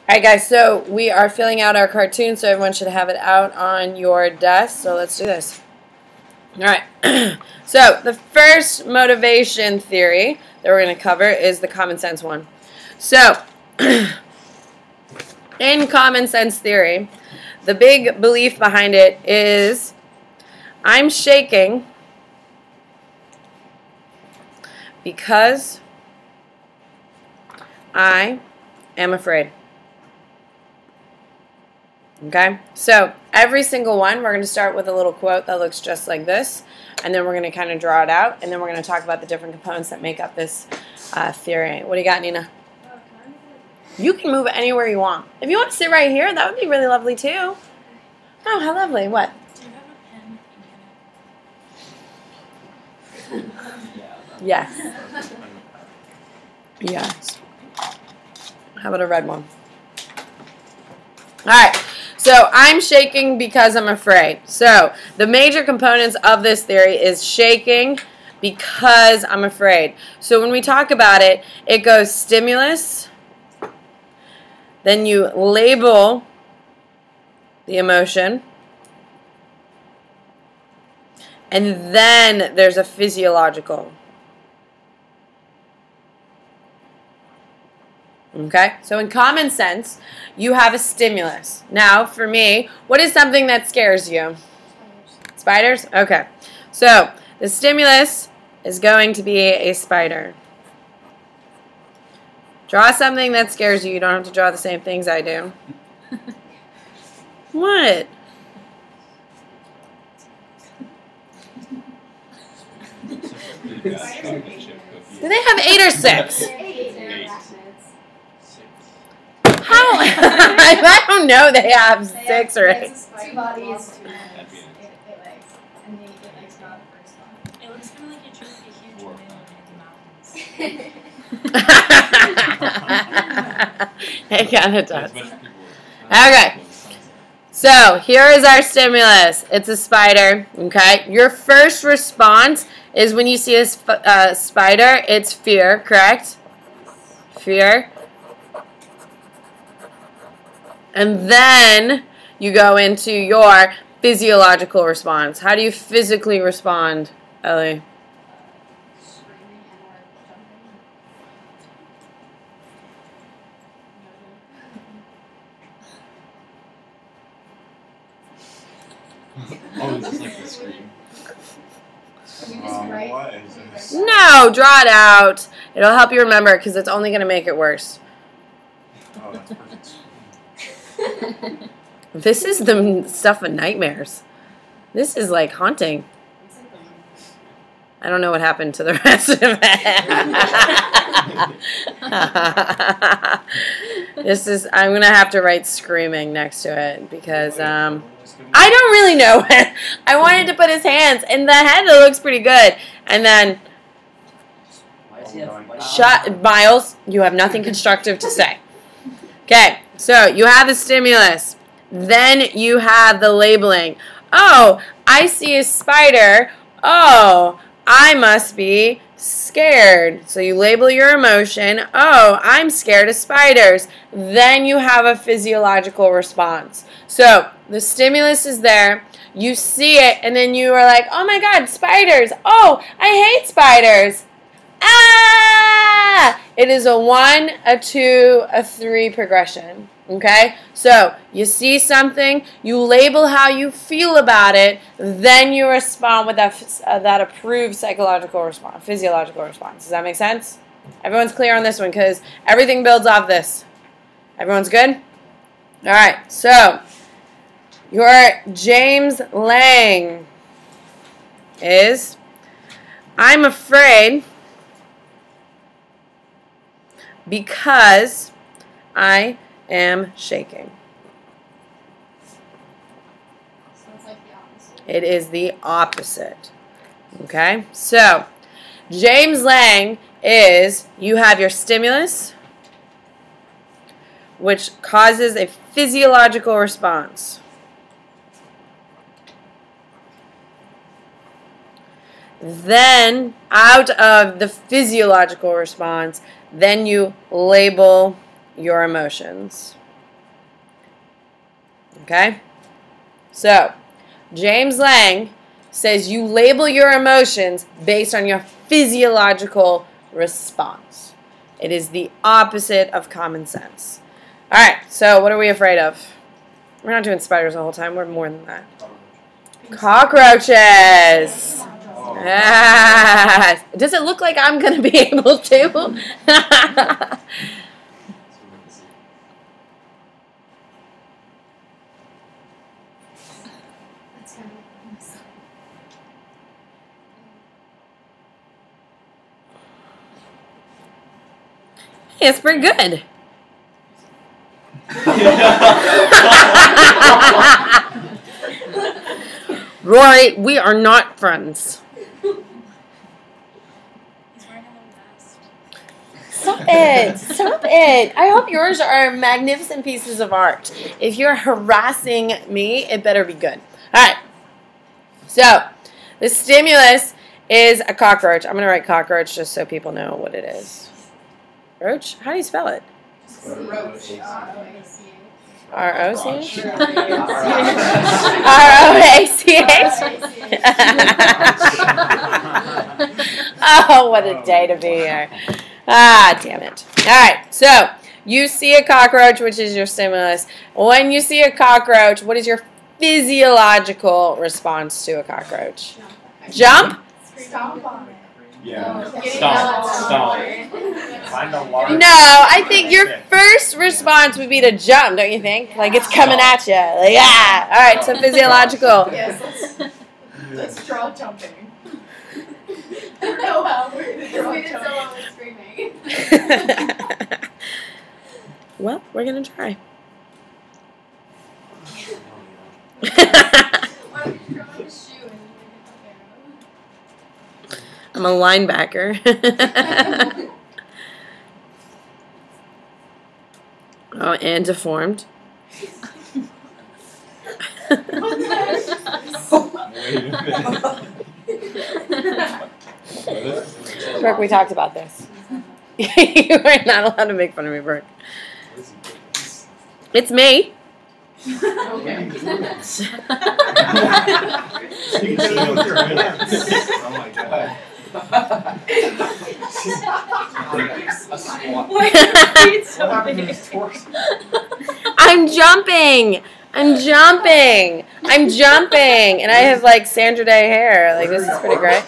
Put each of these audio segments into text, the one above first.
Alright guys, so we are filling out our cartoon, so everyone should have it out on your desk. So let's do this. Alright, so the first motivation theory that we're going to cover is the common sense one. So, in common sense theory, the big belief behind it is I'm shaking because I am afraid. Okay, so every single one, we're going to start with a little quote that looks just like this, and then we're going to kind of draw it out, and then we're going to talk about the different components that make up this theory. What do you got, Nina? You can move anywhere you want. If you want to sit right here, that would be really lovely too. Oh, how lovely. What? Do you have a pen? Yes. Yes. How about a red one? All right. So I'm shaking because I'm afraid. So the major components of this theory is shaking because I'm afraid. So when we talk about it, it goes stimulus, then you label the emotion, and then there's a physiological. Okay, so in common sense, you have a stimulus. Now, for me, what is something that scares you? Spiders? Okay, so the stimulus is going to be a spider. Draw something that scares you. You don't have to draw the same things I do. What? Do they have 8 or 6? How? I don't know. They have 6 or 8. 2 bodies, 2 heads, 8 legs, and the 8 legs got the first one. It looks kind of like you drew a huge whale in the mountains. It kind of does. Okay. So here is our stimulus. It's a spider. Okay. Your first response is when you see a spider, it's fear, correct? Fear. And then you go into your physiological response. How do you physically respond, Ellie? Screaming and or jumping. Oh, is this like the scream? What is this? No, draw it out. It'll help you remember because it's only going to make it worse. Oh, that's perfect. This is the stuff of nightmares. This is like haunting. I don't know what happened to the rest of it. This is, I'm going to have to write screaming next to it because I don't really know. I wanted to put his hands in the head. It looks pretty good. And then, shut, Miles, you have nothing constructive to say. Okay, so you have the stimulus. Then you have the labeling. Oh, I see a spider. Oh, I must be scared. So you label your emotion. Oh, I'm scared of spiders. Then you have a physiological response. So the stimulus is there. You see it, and then you are like, oh my God, spiders. Oh, I hate spiders. Ah! It is a 1, a 2, a 3 progression. Okay? So, you see something, you label how you feel about it, then you respond with that approved psychological response, physiological response. Does that make sense? Everyone's clear on this one because everything builds off this. Everyone's good? Alright, so, your James Lang is, I'm afraid because I am shaking. So it's like the opposite. It is the opposite. Okay? So, James Lang is, you have your stimulus, which causes a physiological response. Then, out of the physiological response, then you label your emotions. Okay? So, James Lang says you label your emotions based on your physiological response. It is the opposite of common sense. All right, so what are we afraid of? We're not doing spiders the whole time. We're more than that. Cockroaches. Yes. Does it look like I'm going to be able to? Hey, it's pretty good. Rory, we are not friends. He's wearing a vest. Stop it. Stop it. I hope yours are magnificent pieces of art. If you're harassing me, it better be good. All right. So, the stimulus is a cockroach. I'm going to write cockroach just so people know what it is. Roach? How do you spell it? Roach. R-O-C-H? R-O-C-H? R-O-A-C-H? Oh, what a day to be here. Ah, damn it. All right, so you see a cockroach, which is your stimulus. When you see a cockroach, what is your physiological response to a cockroach? Jump? Stomp on it. Yeah. Stomp. Find a large. No, I think your first response would be to jump, don't you think? Like it's coming at you. Like, yeah. All right, so physiological. Yes, let's draw jumping. No, well, we did so well with screaming. Well, we're going to try. Why don't you draw a shoe and make it I'm a linebacker. Oh, and deformed. Wait a minute. Brooke, we talked about this. You are not allowed to make fun of me, Brooke. It's me. Okay. Oh my god. I'm jumping. I'm jumping. I'm jumping. And I have like Sandra Day hair. Like this is pretty great.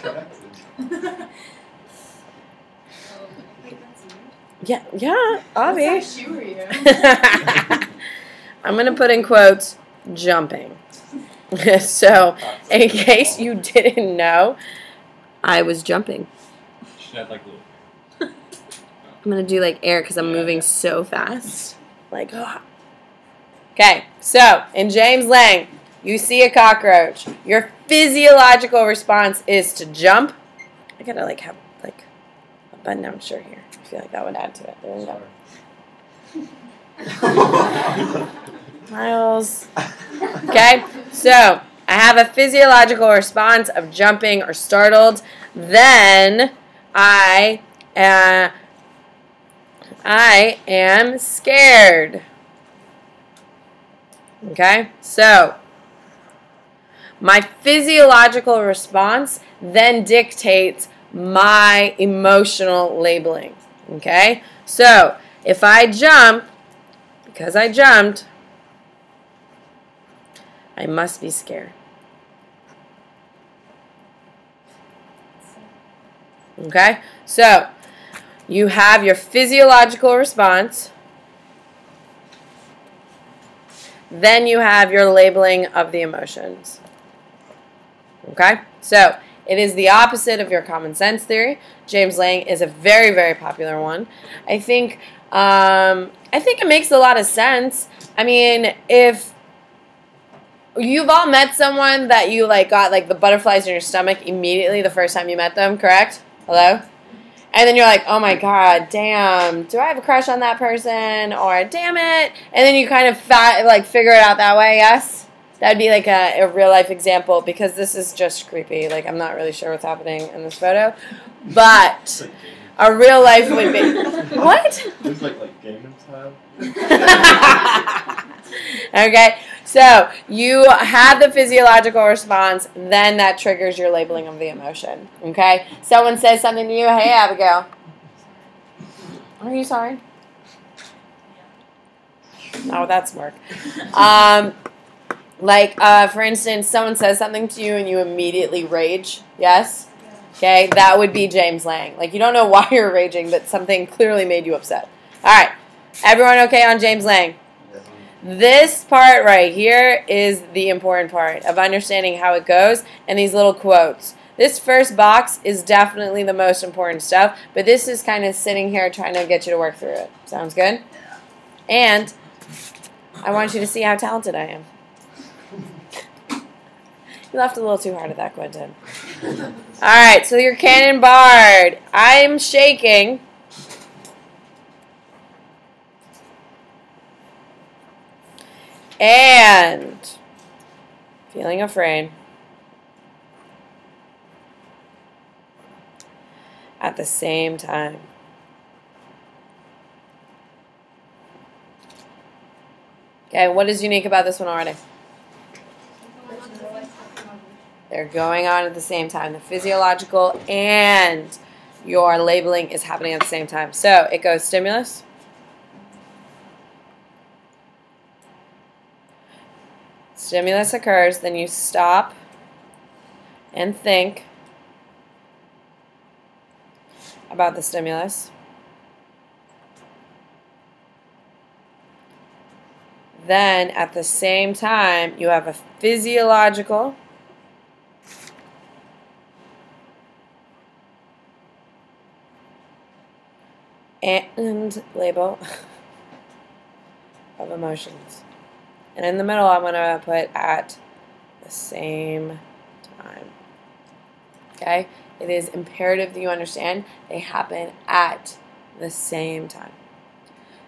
Yeah, yeah, Avi. What size shoe are you? I'm going to put in quotes, jumping. So, in case you didn't know, I was jumping. Should have like little. I'm going to do like air because I'm moving so fast. Like, oh. Okay, so in James Lang, you see a cockroach. Your physiological response is to jump. I got to like have like a button down shirt here. I feel like that would add to it. There we go. Miles. Okay, so I have a physiological response of jumping or startled. Then I am scared. Okay, so my physiological response then dictates my emotional labeling. Okay, so if I jump, because I jumped, I must be scared. Okay, so you have your physiological response, then you have your labeling of the emotions. Okay, so it is the opposite of your common sense theory. James Lang is a very, very popular one. I think it makes a lot of sense. I mean, if you've all met someone that you like got like the butterflies in your stomach immediately the first time you met them, correct? Hello? And then you're like, oh my god, damn, do I have a crush on that person? Or damn it. And then you kind of figure it out that way, yes? That would be like a real life example because this is just creepy. Like I'm not really sure what's happening in this photo. But a real life would be what? It's like Gangnam Style. Okay. So you have the physiological response, then that triggers your labeling of the emotion. Okay? Someone says something to you, hey Abigail. Are you sorry? Oh, that's work. For instance, someone says something to you and you immediately rage. Yes? Okay, that would be James Lang. Like, you don't know why you're raging, but something clearly made you upset. All right. Everyone okay on James Lang? This part right here is the important part of understanding how it goes and these little quotes. This first box is definitely the most important stuff, but this is kind of sitting here trying to get you to work through it. Sounds good? And I want you to see how talented I am. You laughed a little too hard at that, Quentin. All right, so your cannon barred. I'm shaking. And feeling afraid at the same time. Okay, what is unique about this one already? They're going on at the same time. The physiological and your labeling is happening at the same time. So it goes stimulus. Stimulus occurs, then you stop and think about the stimulus. Then at the same time, you have a physiological and label of emotions. And in the middle, I'm going to put at the same time. Okay? It is imperative that you understand they happen at the same time.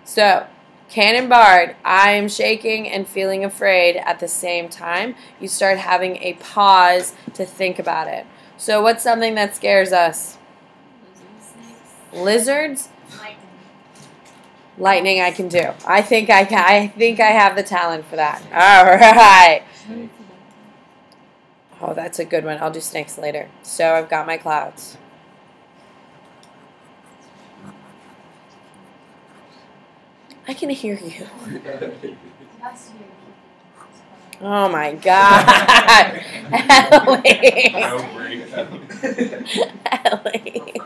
So, cannon barred, I am shaking and feeling afraid at the same time. You start having a pause to think about it. So, what's something that scares us? Lizards? Lightning I can do. I think I have the talent for that. All right. Oh, that's a good one. I'll do snakes later. So I've got my clouds. I can hear you. Oh my God. Ellie. Ellie.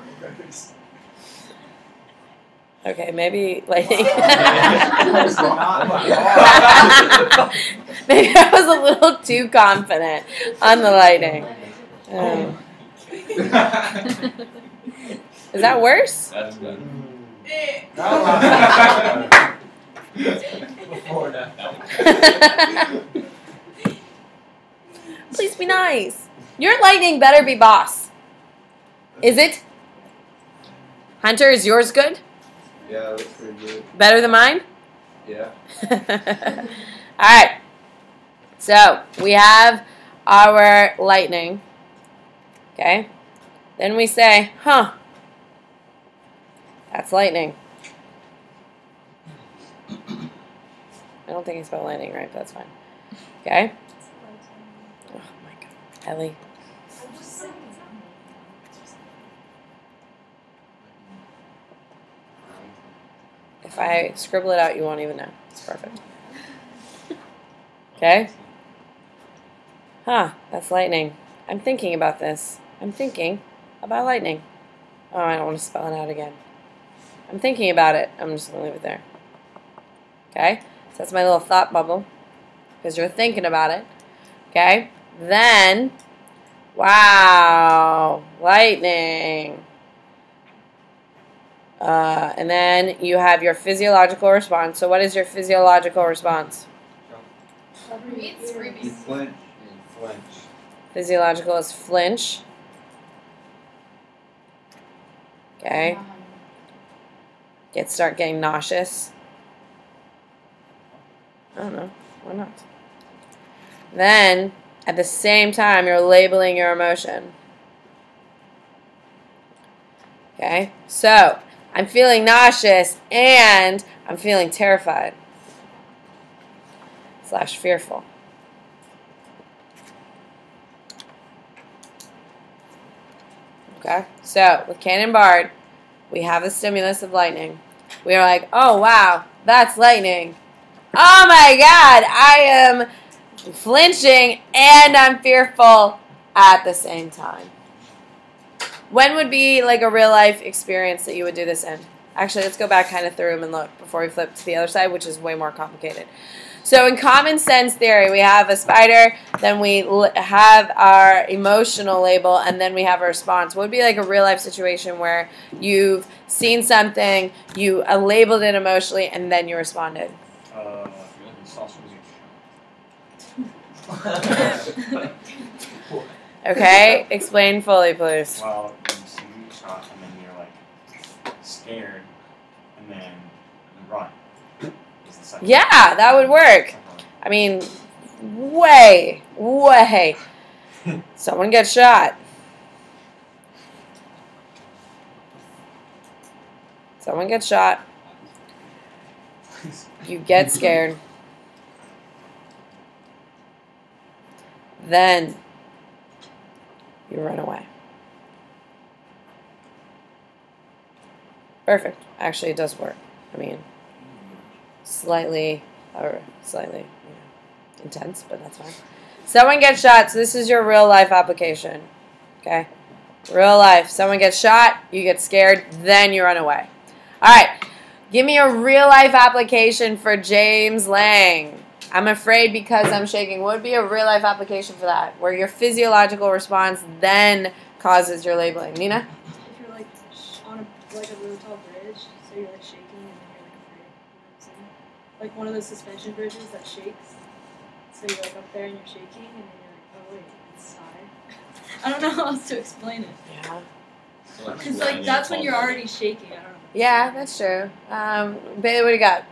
Okay, maybe lightning. Maybe I was a little too confident on the lightning. Is that worse? That's good. Please be nice. Your lightning better be boss. Is it? Hunter, is yours good? Yeah, that's pretty good. Better than mine? Yeah. Alright. So, we have our lightning. Okay? Then we say, huh. That's lightning. I don't think I spelled lightning right, but that's fine. Okay? Oh my God. Ellie. If I scribble it out, you won't even know. It's perfect. Okay? Huh, that's lightning. I'm thinking about this. I'm thinking about lightning. Oh, I don't want to spell it out again. I'm thinking about it. I'm just going to leave it there. Okay? So that's my little thought bubble. Because you're thinking about it. Okay? Then, wow, lightning. And then you have your physiological response. So what is your physiological response? You flinch. Physiological is flinch. Okay. Start getting nauseous. I don't know. Why not? Then, at the same time, you're labeling your emotion. Okay? So, I'm feeling nauseous and I'm feeling terrified. / fearful. Okay, so with Cannon Bard, we have the stimulus of lightning. We are like, oh wow, that's lightning. Oh my god, I am flinching and I'm fearful at the same time. When would be like a real life experience that you would do this in? Actually, let's go back kind of through them and look before we flip to the other side, which is way more complicated. So in common sense theory, we have a spider, then we have our emotional label, and then we have a response. What would be like a real life situation where you've seen something, you labeled it emotionally, and then you responded? Okay, explain fully, please. Well, you see shot and then you're like scared and then you run. Is the second Yeah, that would work. I mean, way. Someone gets shot. Someone gets shot. You get scared. Then you run away. Perfect. Actually, it does work. I mean, slightly intense, but that's fine. Someone gets shot, so this is your real life application. Okay? Real life. Someone gets shot, you get scared, then you run away. Alright. Give me a real life application for James Lang. I'm afraid because I'm shaking. What would be a real life application for that? Where your physiological response then causes your labeling. Nina? If you're like on a really tall bridge, so you're like shaking and then you're like afraid. You know what I'm saying? Like one of those suspension bridges that shakes. So you're like up there and you're shaking and then you're like, oh wait, it's high. I don't know how else to explain it. Yeah. Because like that's when you're already shaking. I don't know. Yeah, that's true. Bailey, what do you got?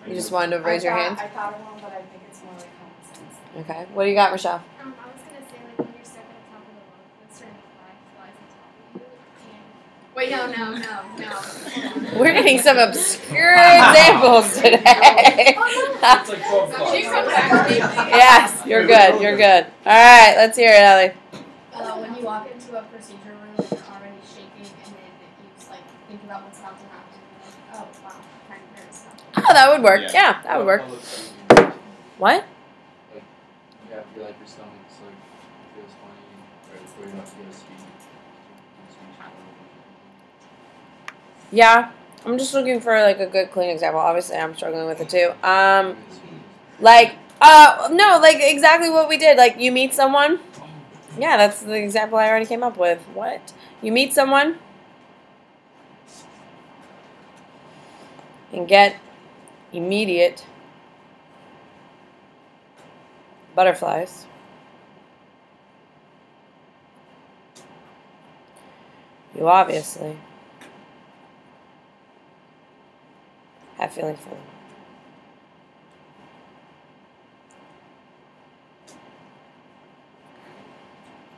You just wanted to raise your hand? I thought of one, but I think it's more like common sense. Okay. What do you got, Rochelle? I was gonna say like when you're stuck at the top of the roller coaster and the fly flies on top of you. Wait, no. We're getting some obscure examples today. It's like 12 bucks. Yes, you're good. You're good. All right, let's hear it, Ellie. When you walk into a procedure room and you're already shaking, and then you just like think about what's about to happen, and you're like, oh wow, kind of nervous stuff. Oh, that would work. Yeah, that would work. What? You have to feel like your stomach's like feels funny right before you have to go to speak. Yeah, I'm just looking for like a good, clean example. Obviously, I'm struggling with it too. No, like exactly what we did. Like you meet someone. Yeah, that's the example I already came up with. What? You meet someone and get immediate butterflies. You obviously have feelings for them.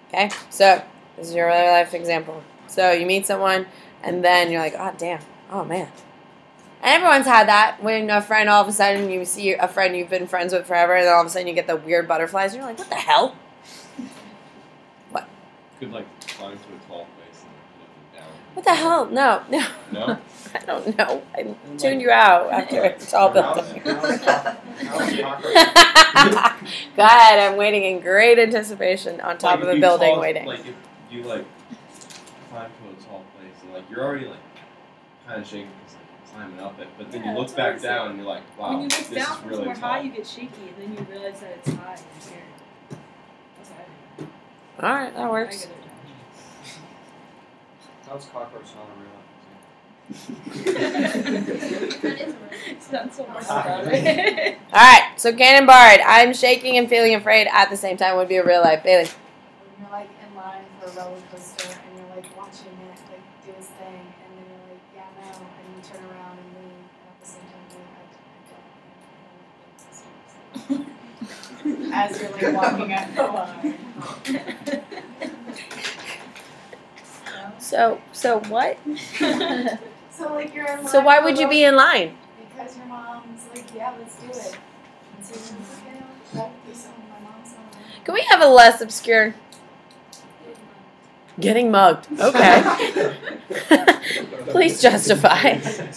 Okay, so this is your real life example. So you meet someone, and then you're like, oh, damn, oh, man. And everyone's had that when a friend, all of a sudden, you see a friend you've been friends with forever, and then all of a sudden you get the weird butterflies, and you're like, what the hell? What? Could like climb to a tall place and look down. What the hell? No. No? I don't know. I tuned you out after it's all building. Go ahead, I'm waiting in great anticipation on top of a building waiting. Like if you like climb to a tall place and like you're already like kind of shaking because like climbing up it, but then you look back down and you're like, wow, When you this look down is from really somewhere tall. high, you get shaky, and then you realize that it's high and you're scared. That's what I do. All right, that I works. get it. How's cockroach not a real life? It's not so much about it. All right, so Cannon Bard, I'm shaking and feeling afraid at the same time would be a real life. Bailey. When you're like in line for a roller coaster and you're like watching it like do its thing, and then you're like, yeah, no, and you turn around and leave, and at the same time you're like, as you're like walking up the line. So what? So like you're in line. So why for would you roller- be in line? Because your mom's like, yeah, let's do it. And so it's okay, I'll do some of my mom's own. Can we have a less obscure? Getting mugged. Okay. Please justify. You get mugged,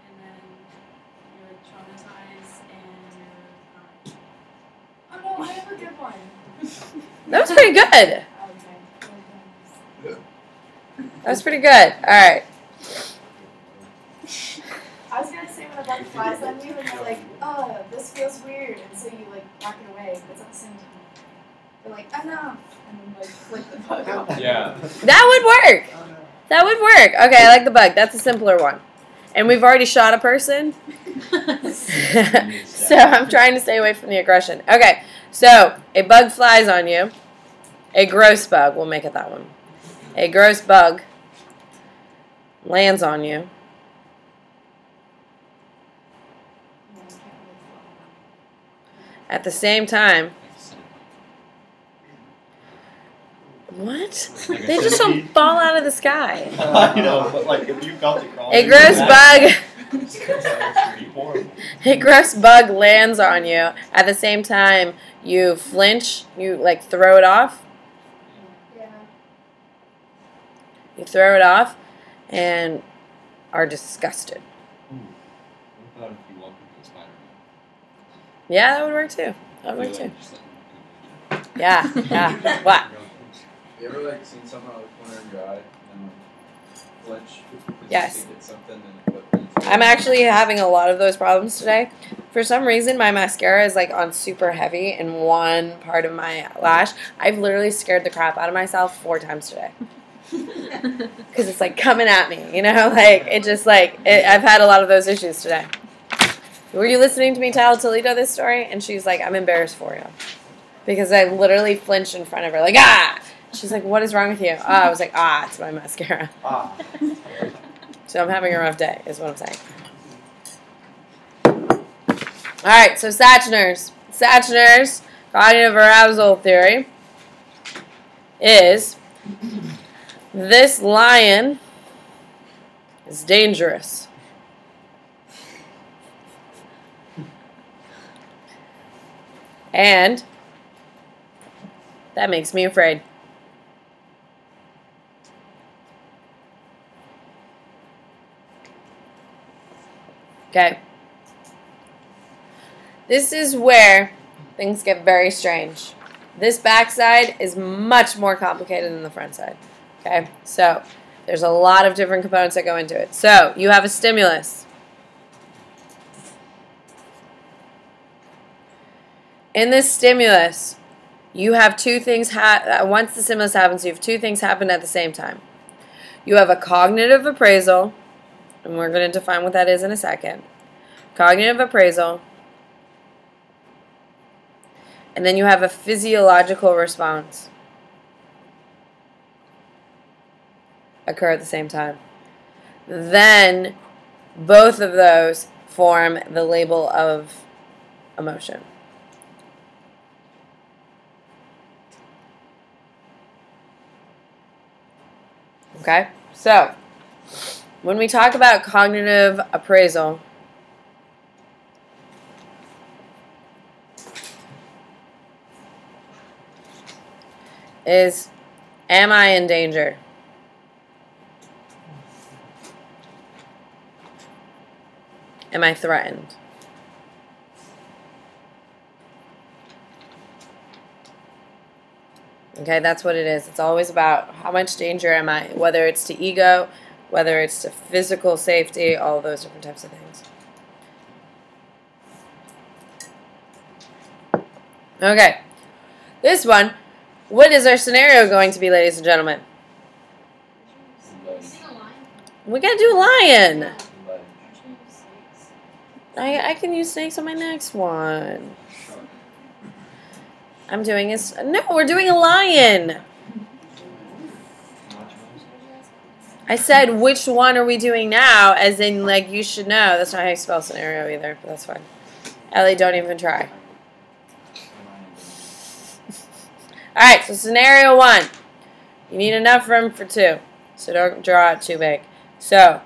and then you're like traumatized, and you're oh no, I have a good one. That was pretty good. Okay. That was pretty good. All right. I was gonna say when a bug flies on you and you're like, oh, this feels weird, and so you like knock it away, but it's at the same time. You're like, enough, and then like flick the bug off. Yeah. That would work. That would work. Okay, I like the bug. That's a simpler one. And we've already shot a person. So I'm trying to stay away from the aggression. Okay, so a bug flies on you. A gross bug. We'll make it that one. A gross bug lands on you. Yeah, I can't really follow. At the same time. What? They just don't fall out of the sky. I know, but like if you felt it crawling. A gross bug. It'd be horrible. A gross bug lands on you. At the same time, you flinch. You like throw it off. Yeah. You throw it off, and are disgusted. What about if you walk into a spider? Yeah, that would work too. That would work Feel too. like just like Yeah, yeah. What? You ever like seen something out of the corner of your eye and like flinch? 'Cause Yes. You think it's something and what? I'm actually having a lot of those problems today. For some reason, my mascara is like on super heavy in one part of my lash. I've literally scared the crap out of myself 4 times today. Because it's like coming at me, you know? Like, it just like, I've had a lot of those issues today. Were you listening to me tell Toledo this story? And she's like, I'm embarrassed for you. Because I literally flinched in front of her, like, ah! She's like, what is wrong with you? I was like, it's my mascara. Ah. So I'm having a rough day, is what I'm saying. All right, so Sachner's. Sachner's cognitive arousal theory is this lion is dangerous. And that makes me afraid. Okay. This is where things get very strange. This backside is much more complicated than the front side. Okay, so there's a lot of different components that go into it. So you have a stimulus. In this stimulus, you have 2 things. Once the stimulus happens, you have 2 things happen at the same time. You have a cognitive appraisal, and we're going to define what that is in a second. Cognitive appraisal. And then you have a physiological response occur at the same time. Then both of those form the label of emotion. Okay? So, when we talk about cognitive appraisal, is, am I in danger? Am I threatened? Okay, that's what it is. It's always about how much danger am I, whether it's to ego, whether it's to physical safety, all of those different types of things. Okay, this one, what is our scenario going to be, ladies and gentlemen? We gotta do a lion. I can use snakes on my next one. I'm doing this. No, we're doing a lion. I said, which one are we doing now? As in, like, you should know. That's not how you spell scenario either, but that's fine. Ellie, don't even try. Alright, so scenario 1. You need enough room for 2. So don't draw it too big. So,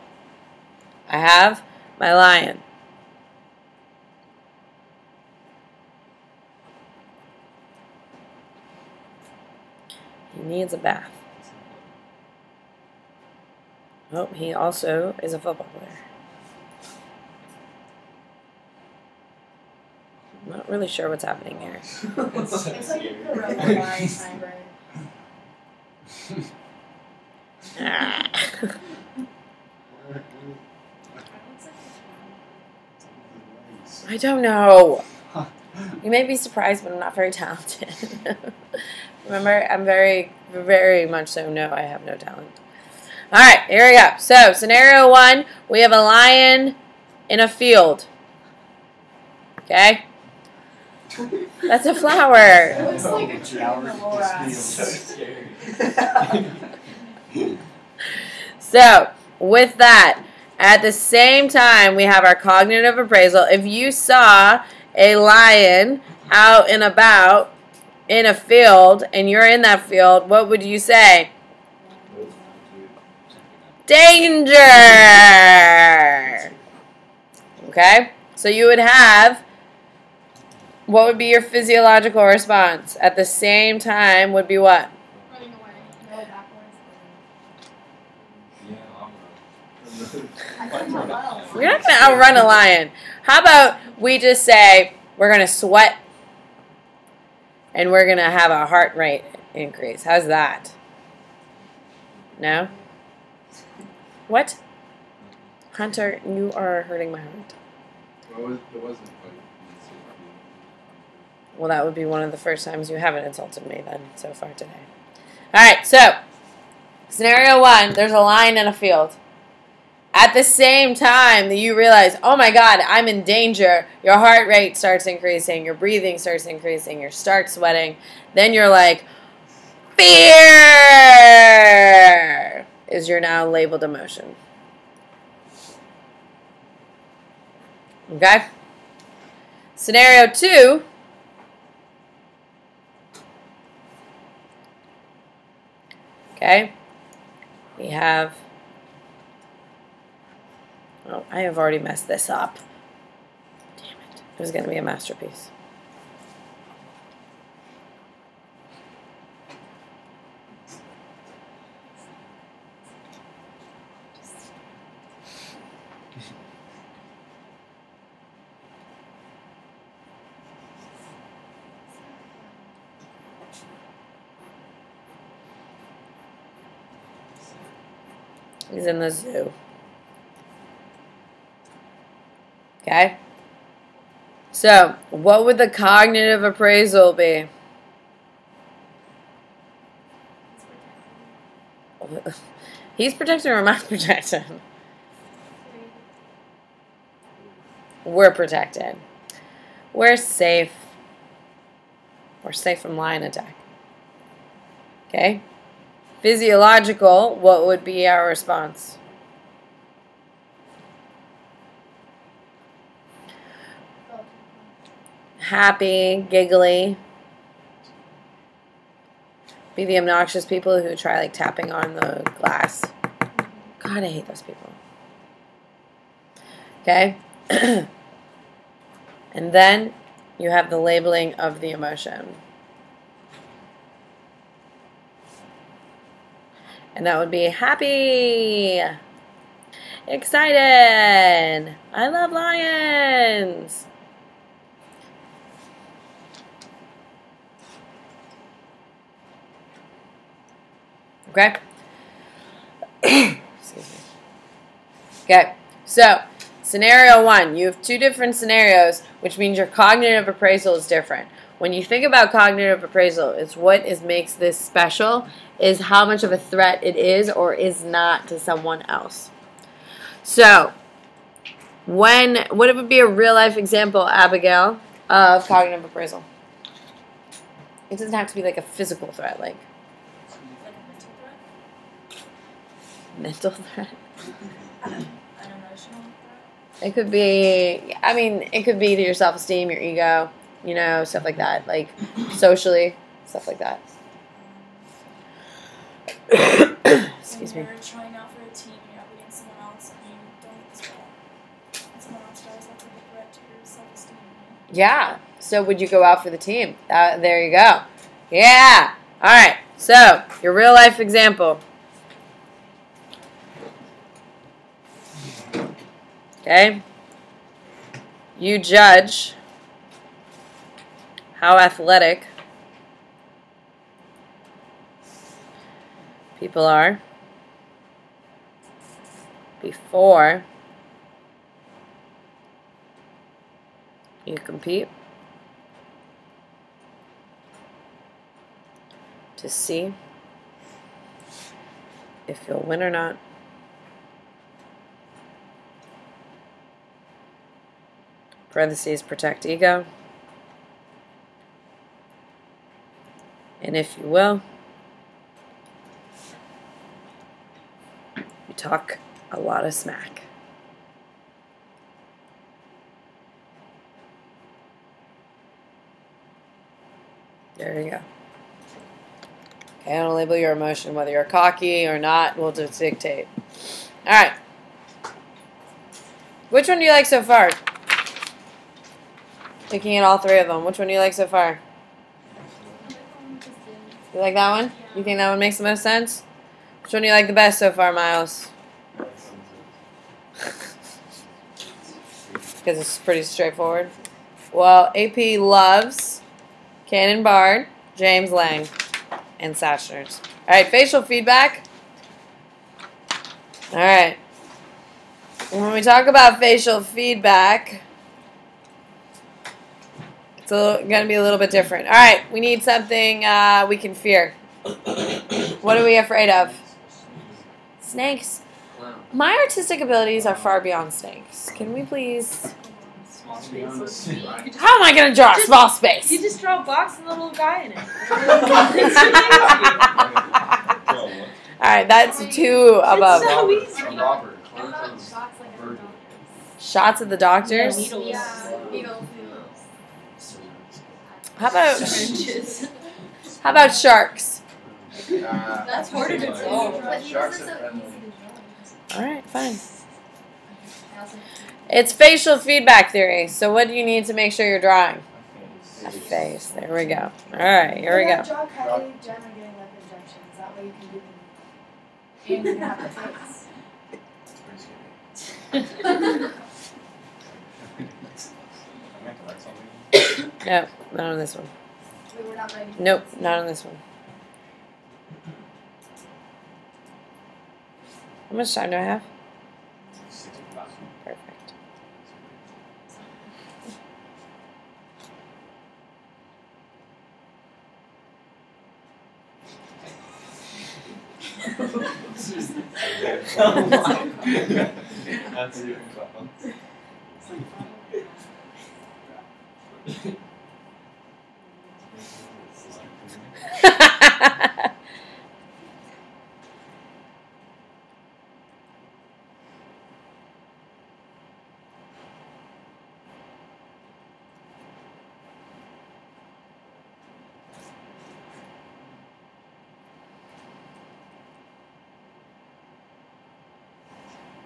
I have my lion. He needs a bath. Oh, he also is a football player. I'm not really sure what's happening here. It's like a coronavirus hybrid. Ah. I don't know. You may be surprised, but I'm not very talented. Remember, I'm very, very much so no, I have no talent. All right, here we go. So, scenario 1, we have a lion in a field. Okay? That's a flower. It looks like a tree in the So morass. scary. So, with that, at the same time, we have our cognitive appraisal. If you saw a lion out and about in a field, and you're in that field, what would you say? Danger! Okay? So you would have, what would be your physiological response? At the same time would be what? Running away. No, backwards. Yeah, I'm I can tell well. We're not going to outrun a lion. How about we just say we're going to sweat and we're going to have a heart rate increase? How's that? No? What? Hunter, you are hurting my heart. Well, it wasn't like Well, that would be one of the first times you haven't insulted me then so far today. All right, so scenario 1, there's a lion in a field. At the same time that you realize, oh my God, I'm in danger, your heart rate starts increasing, your breathing starts increasing, you start sweating, then you're like, fear is your now labeled emotion. Okay? Scenario 2, okay, we have, oh, I have already messed this up. Damn it. It was going to be a masterpiece. He's in the zoo. Okay? So, what would the cognitive appraisal be? He's protected or am I protected? We're protected. We're safe. We're safe from lion attack. Okay? Physiological, what would be our response? Happy, giggly. Be the obnoxious people who try like tapping on the glass. God, I hate those people. Okay? And then you have the labeling of the emotion. And that would be happy, excited, I love lions. Okay? Excuse me. Okay, so scenario 1, you have 2 different scenarios, which means your cognitive appraisal is different. When you think about cognitive appraisal, it's what makes this special is how much of a threat it is or is not to someone else. So, what would be a real life example, Abigail, of cognitive appraisal? It doesn't have to be like a physical threat, like mental threat. An emotional threat. It could be, I mean, it could be to your self-esteem, your ego, you know, stuff like that, like socially, stuff like that. Excuse me. When you're trying out for a team, you're up against someone else, and you don't get this ball. And someone else does, that's like a threat to your self-esteem. Right? Yeah. So would you go out for the team? There you go. Yeah. All right. So, your real life example. Okay? You judge how athletic people are before you compete to see if you'll win or not. Parentheses, protect ego. And if you will, you talk a lot of smack. There you go. Okay, I'm going to label your emotion, whether you're cocky or not, we'll just dictate. All right. Which one do you like so far? Looking at all three of them, which one do you like so far? You like that one? You think that one makes the most sense? Which one do you like the best so far, Miles? Because it's pretty straightforward. Well, AP loves Cannon Bard, James Lang, and Satchner's. All right, facial feedback. All right. When we talk about facial feedback, it's going to be a little bit different. All right, we need something we can fear. What are we afraid of? Snakes. My artistic abilities are far beyond snakes. Can we please... Small space. How am I going to draw a small space? You just draw a box and a little guy in it. Alright, that's 2 above. It's so easy. Robert. What about shots like at the doctors? Shots at the doctors? Yeah, needles. Yeah, needles. How about Syringes. sharks? That's harder to Oh, do. But sharks needles are are so friendly. easy to draw. Alright, fine. I also- It's facial feedback theory. So what do you need to make sure you're drawing? A face. There we go. Alright, here we go. Draw Kylie Jenner getting lip injections. That way you can do them. And you can have the face. I meant to write something. Nope, not on this one. We were not ready. Nope, not on this one. How much time do I have? Perfect. That's even fun.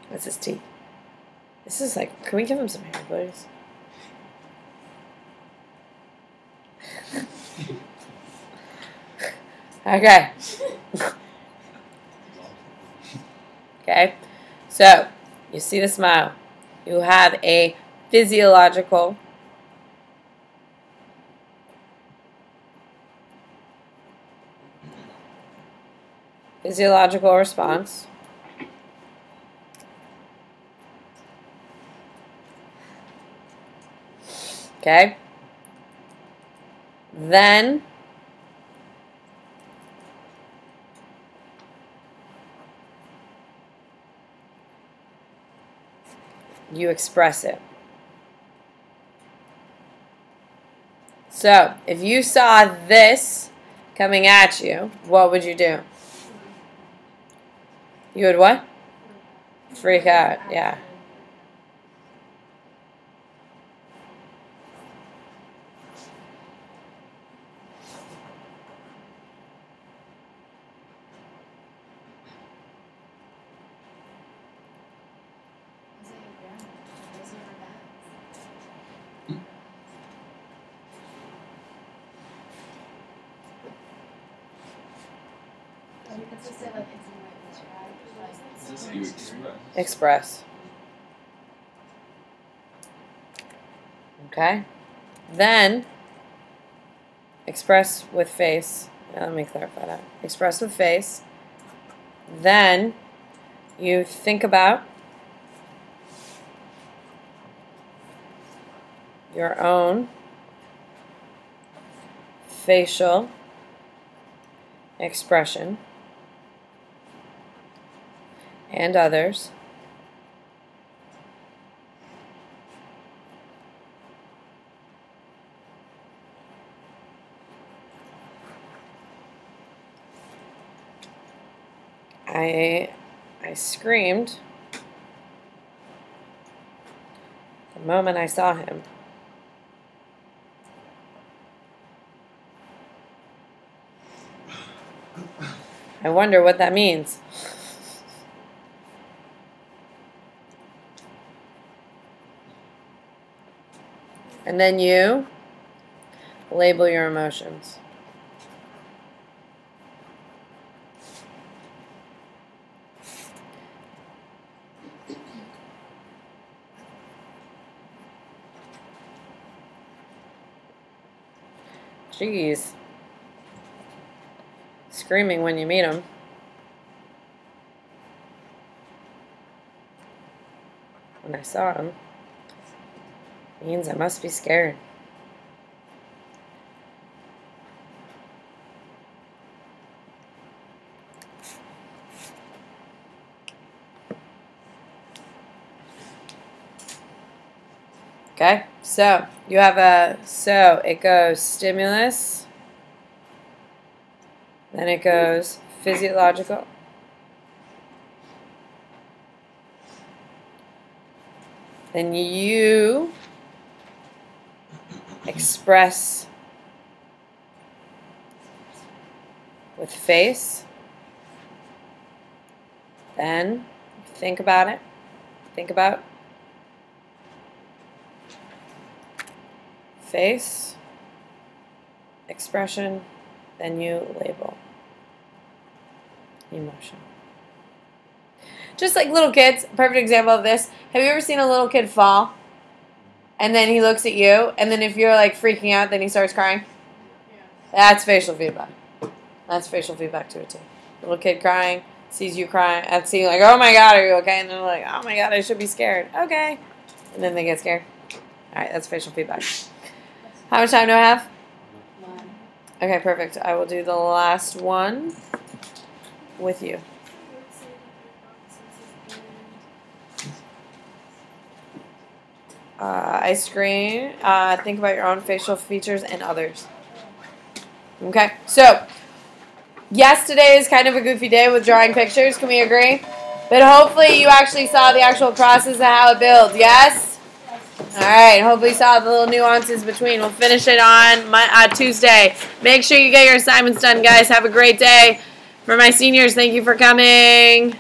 What's his teeth? This is like, can we give him some hair, please? Okay. Okay. So, you see the smile. You have a physiological response. Okay. Then you express it. So, if you saw this coming at you, what would you do? You would what? Freak out, yeah. Is it your grandma? Those are our dads. It's just say like insinuate, describe, Is this how you express? Express. Okay. Then, express with face. Let me clarify that. Express with face. Then, you think about your own facial expression and others. I screamed the moment I saw him. I wonder what that means. And then you label your emotions. Jeez. Screaming when you meet him. When I saw him, means I must be scared. Okay, so you have it goes stimulus, then it goes physiological, then you express with face, then think about it, think about face, expression, then you label emotion. Just like little kids, a perfect example of this. Have you ever seen a little kid fall? And then he looks at you, and then if you're like freaking out, then he starts crying? Yeah. That's facial feedback. That's facial feedback to it too. Little kid crying, sees you crying, and seeing like, oh my god, are you okay? And they're like, oh my god, I should be scared. Okay. And then they get scared. Alright, that's facial feedback. How much time do I have? one. Okay, perfect. I will do the last one with you. I scream. Think about your own facial features and others. Okay, so yes, today is kind of a goofy day with drawing pictures. Can we agree? But hopefully you actually saw the actual process of how it builds. Yes? Alright, hopefully you saw the little nuances between. We'll finish it on Tuesday. Make sure you get your assignments done, guys. Have a great day. For my seniors, thank you for coming.